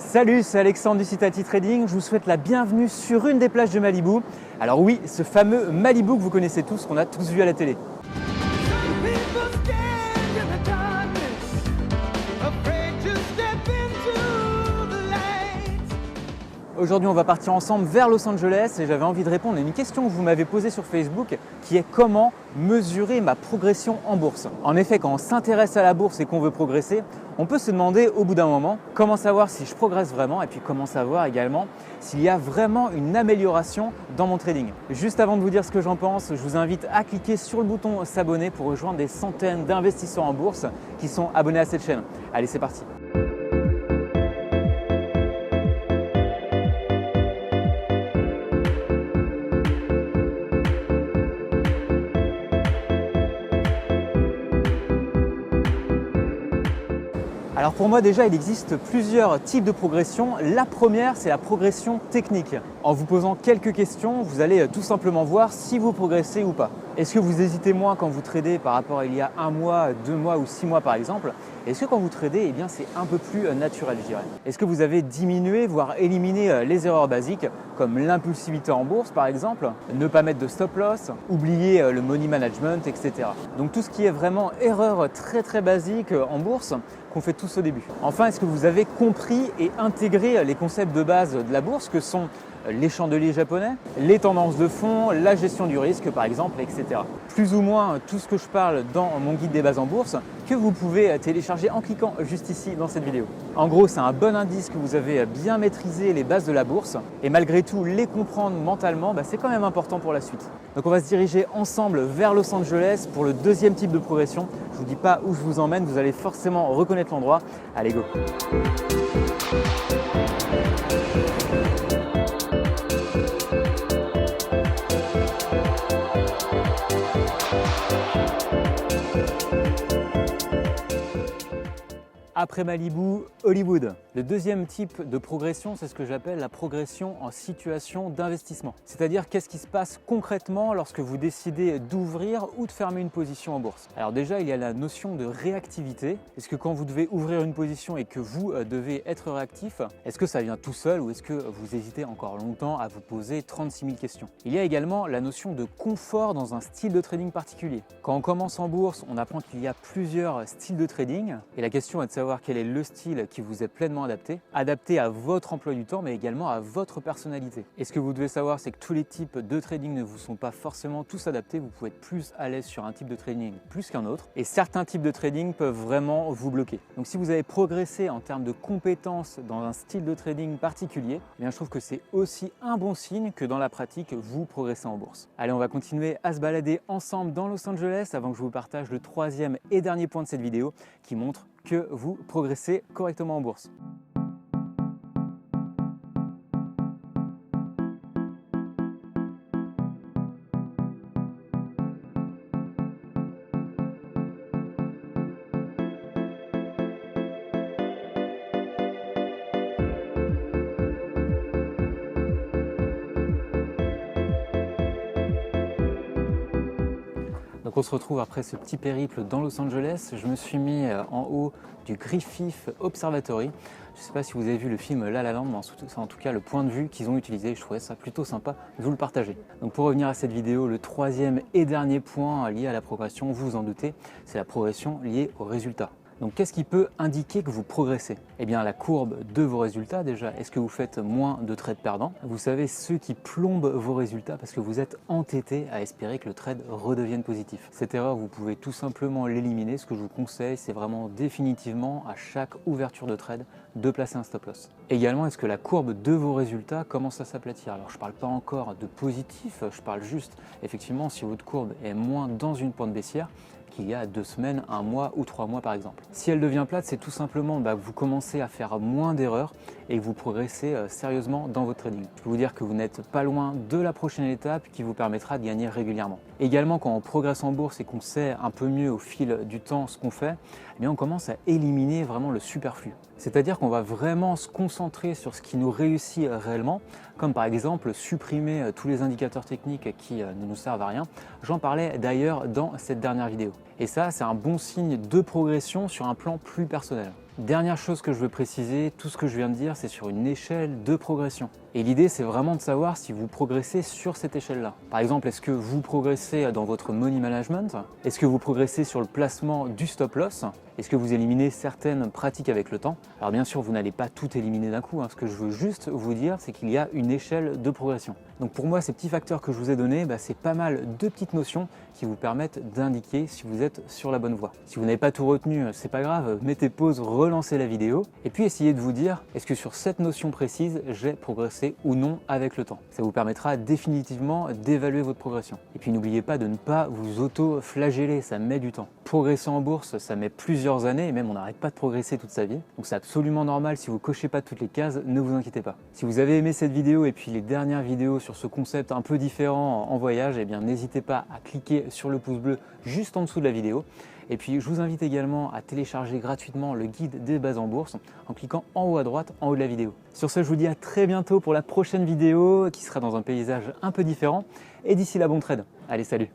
Salut, c'est Alexandre du site Ati Trading. Je vous souhaite la bienvenue sur une des plages de Malibu. Alors oui, ce fameux Malibu que vous connaissez tous, qu'on a tous vu à la télé. Aujourd'hui, on va partir ensemble vers Los Angeles et j'avais envie de répondre à une question que vous m'avez posée sur Facebook qui est comment mesurer ma progression en bourse. En effet, quand on s'intéresse à la bourse et qu'on veut progresser, on peut se demander au bout d'un moment comment savoir si je progresse vraiment et puis comment savoir également s'il y a vraiment une amélioration dans mon trading. Juste avant de vous dire ce que j'en pense, je vous invite à cliquer sur le bouton s'abonner pour rejoindre des centaines d'investisseurs en bourse qui sont abonnés à cette chaîne. Allez, c'est parti. Alors pour moi déjà, il existe plusieurs types de progression. La première, c'est la progression technique. En vous posant quelques questions, vous allez tout simplement voir si vous progressez ou pas. Est-ce que vous hésitez moins quand vous tradez par rapport à il y a 1 mois, 2 mois ou 6 mois par exemple? Est-ce que quand vous tradez, eh bien, c'est un peu plus naturel, je dirais? Est-ce que vous avez diminué, voire éliminé les erreurs basiques comme l'impulsivité en bourse par exemple, ne pas mettre de stop loss, oublier le money management, etc. Donc tout ce qui est vraiment erreur très basique en bourse qu'on fait tous au début. Enfin, est-ce que vous avez compris et intégré les concepts de base de la bourse que sont les chandeliers japonais, les tendances de fond, la gestion du risque par exemple, etc. Plus ou moins tout ce que je parle dans mon guide des bases en bourse que vous pouvez télécharger en cliquant juste ici dans cette vidéo. En gros, c'est un bon indice que vous avez bien maîtrisé les bases de la bourse et malgré tout les comprendre mentalement, c'est quand même important pour la suite. Donc on va se diriger ensemble vers Los Angeles pour le deuxième type de progression. Je ne vous dis pas où je vous emmène, vous allez forcément reconnaître l'endroit. Allez, go! Après Malibu, Hollywood. Le deuxième type de progression, c'est ce que j'appelle la progression en situation d'investissement. C'est-à-dire qu'est-ce qui se passe concrètement lorsque vous décidez d'ouvrir ou de fermer une position en bourse. Alors déjà, il y a la notion de réactivité. Est-ce que quand vous devez ouvrir une position et que vous devez être réactif, est-ce que ça vient tout seul ou est-ce que vous hésitez encore longtemps à vous poser 36 000 questions? Il y a également la notion de confort dans un style de trading particulier. Quand on commence en bourse, on apprend qu'il y a plusieurs styles de trading et la question est de savoir quel est le style qui vous est pleinement adapté à votre emploi du temps mais également à votre personnalité. Et ce que vous devez savoir, c'est que tous les types de trading ne vous sont pas forcément tous adaptés. Vous pouvez être plus à l'aise sur un type de trading plus qu'un autre et certains types de trading peuvent vraiment vous bloquer. Donc si vous avez progressé en termes de compétences dans un style de trading particulier, eh bien je trouve que c'est aussi un bon signe que dans la pratique vous progressez en bourse. Allez, on va continuer à se balader ensemble dans Los Angeles avant que je vous partage le troisième et dernier point de cette vidéo qui montre que vous progressez correctement en bourse. Donc on se retrouve après ce petit périple dans Los Angeles. Je me suis mis en haut du Griffith Observatory. Je ne sais pas si vous avez vu le film La La Land, mais c'est en tout cas le point de vue qu'ils ont utilisé. Je trouvais ça plutôt sympa de vous le partager. Donc pour revenir à cette vidéo, le troisième et dernier point lié à la progression, vous vous en doutez, c'est la progression liée aux résultats. Donc qu'est-ce qui peut indiquer que vous progressez? Eh bien la courbe de vos résultats déjà. Est-ce que vous faites moins de trades perdants? Vous savez, ceux qui plombent vos résultats parce que vous êtes entêté à espérer que le trade redevienne positif. Cette erreur, vous pouvez tout simplement l'éliminer. Ce que je vous conseille, c'est vraiment définitivement à chaque ouverture de trade de placer un stop loss. Également, est-ce que la courbe de vos résultats commence à s'aplatir? Alors je ne parle pas encore de positif, je parle juste effectivement si votre courbe est moins dans une pente baissière qu'il y a 2 semaines, 1 mois ou 3 mois par exemple. Si elle devient plate, c'est tout simplement que vous commencez à faire moins d'erreurs et que vous progressez sérieusement dans votre trading. Je peux vous dire que vous n'êtes pas loin de la prochaine étape qui vous permettra de gagner régulièrement. Également, quand on progresse en bourse et qu'on sait un peu mieux au fil du temps ce qu'on fait, eh bien on commence à éliminer vraiment le superflu. C'est-à-dire qu'on va vraiment se concentrer sur ce qui nous réussit réellement, comme par exemple supprimer tous les indicateurs techniques qui ne nous servent à rien. J'en parlais d'ailleurs dans cette dernière vidéo. Et ça, c'est un bon signe de progression sur un plan plus personnel. Dernière chose que je veux préciser, tout ce que je viens de dire, c'est sur une échelle de progression. Et l'idée, c'est vraiment de savoir si vous progressez sur cette échelle-là. Par exemple, est-ce que vous progressez dans votre money management? Est-ce que vous progressez sur le placement du stop loss? Est-ce que vous éliminez certaines pratiques avec le temps? Alors bien sûr, vous n'allez pas tout éliminer d'un coup. Ce que je veux juste vous dire, c'est qu'il y a une échelle de progression. Donc pour moi, ces petits facteurs que je vous ai donnés, c'est pas mal de petites notions qui vous permettent d'indiquer si vous êtes sur la bonne voie. Si vous n'avez pas tout retenu, c'est pas grave, mettez pause, relancez la vidéo et puis essayez de vous dire, est-ce que sur cette notion précise, j'ai progressé ou non avec le temps? Ça vous permettra définitivement d'évaluer votre progression. Et puis n'oubliez pas de ne pas vous auto-flageller, ça met du temps. Progresser en bourse, ça met plusieurs années et même on n'arrête pas de progresser toute sa vie. Donc c'est absolument normal, si vous cochez pas toutes les cases, ne vous inquiétez pas. Si vous avez aimé cette vidéo et puis les dernières vidéos sur ce concept un peu différent en voyage, eh bien n'hésitez pas à cliquer sur le pouce bleu juste en dessous de la vidéo. Et puis je vous invite également à télécharger gratuitement le guide des bases en bourse en cliquant en haut à droite, en haut de la vidéo. Sur ce, je vous dis à très bientôt pour la prochaine vidéo qui sera dans un paysage un peu différent. Et d'ici là, bon trade. Allez, salut!